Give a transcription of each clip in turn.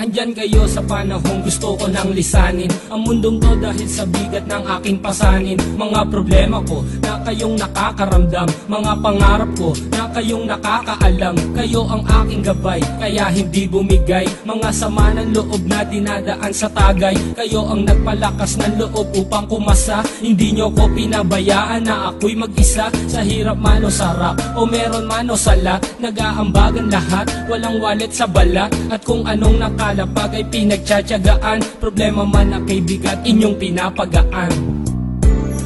Andyan kayo sa panahong gusto ko nang lisanin ang mundong to dahil sa bigat ng aking pasanin. Mga problema ko na kayong nakakaramdam, mga pangarap ko na kayong nakakaalam. Kayo ang aking gabay, kaya hindi bumigay. Mga sama ng loob na dinadaan sa tagay. Kayo ang nagpalakas ng loob upang kumasa. Hindi nyo ko pinabayaan na ako'y mag-isa. Sa hirap man o sarap, o meron man o sala, nag-aambagan lahat, walang wallet sa balat. At kung anong nakalapag ay pinagtsatsagaan. Problema man na kay bigat, inyong pinapagaan.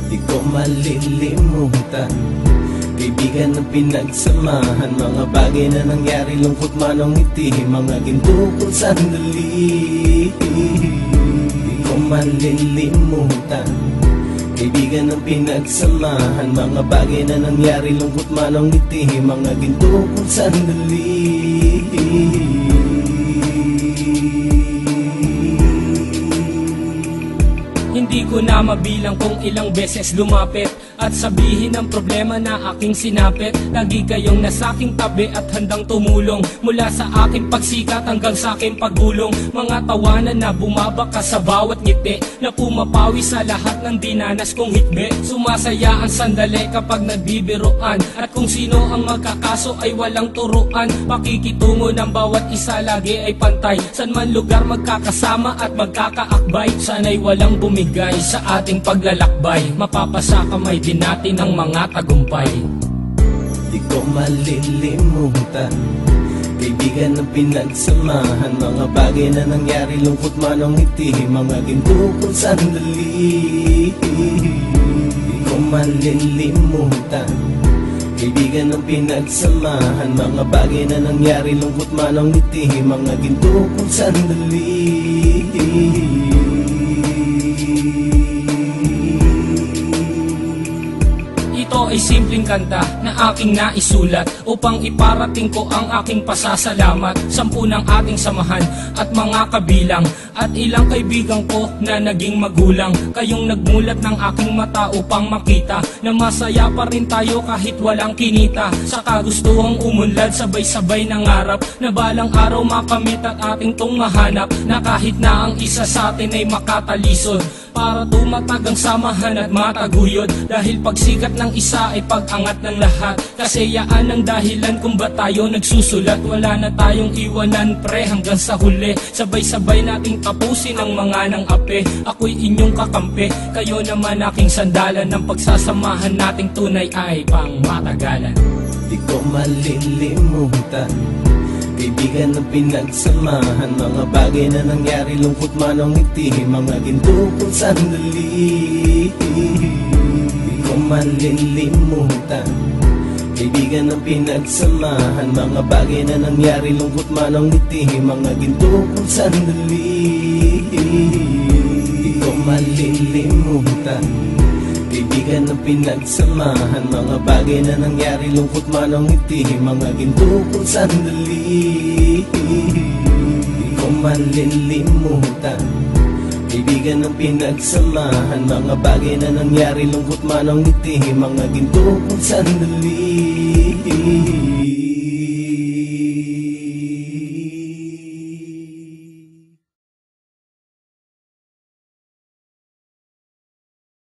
Di ko malilimutan kaibigan ng pinagsamahan, mga bagay na nangyari, lungkot man o ngiti, mga ginto kong sandali. Di ko malilimutan kaibigan ng pinagsamahan, mga bagay na nangyari, lungkot man o ngiti, mga ginto kong sandali. Hindi ko na mabilang kung ilang beses lumapit at sabihin ang problema na aking sinapit. Lagi kayong nasa aking tabi at handang tumulong, mula sa aking pagsikat hanggang sa aking paggulong. Mga tawanan na bumabaka sa bawat ngiti, na pumapawi sa lahat ng dinanas kong hitbe. Sumasaya ang sandali kapag nagbibiruan, at kung sino ang magkakaso ay walang turuan. Pakikitungo ng bawat isa lagi ay pantay, san man lugar magkakasama at magkakaakbay. Sana'y walang bumigay sa ating paglalakbay, mapapasa kamay din natin ang mga tagumpay. Di ko malilimutan kaibigan ng pinagsamahan, mga bagay na nangyari, lungkot man o ngiti, mga ginto kong sandali. Di ko malilimutan kaibigan ng pinagsamahan, mga bagay na nangyari, lungkot man o ngiti, mga ginto kong sandali. Ito ay simpleng kanta na aking naisulat upang iparating ko ang aking pasasalamat. 10 ng ating samahan at mga kabilang, at ilang kaibigan ko na naging magulang. Kayong nagmulat ng aking mata upang makita na masaya pa rin tayo kahit walang kinita. Sa kagustuhang umunlad, sabay-sabay nangarap na balang araw makamit at ating tong mahanap, na kahit na ang isa sa atin ay makatalisod, para tumatag ang samahan at mataguyod. Dahil pagsikat ng isa ay pag-angat ng lahat, kasi yaan ang dahilan kung ba't tayo nagsusulat. Wala na tayong iwanan pre hanggang sa huli, sabay-sabay nating tapusin ang mga ng ape. Ako'y inyong kakampi, kayo naman aking sandalan, ng pagsasamahan nating tunay ay pang matagalan. Di ko malilimutan kaibigan ng pinagsamahan, mga bagay na nangyari, lungkot man o ngiti, mga ginto kong sandali. Di ko malilimutan kaibigan ng pinagsamahan, mga bagay na nangyari, lungkot man o ngiti, mga ginto kong sandali. Di ko malilimutan kaibigan ng pinagsamahan, mga bagay na nangyari, lungkot man o ngiti, mga ginto kong sandali. Di ko malilimutan kaibigan ng pinagsamahan, mga bagay na nangyari, lungkot man o ngiti, mga ginto kong sandali.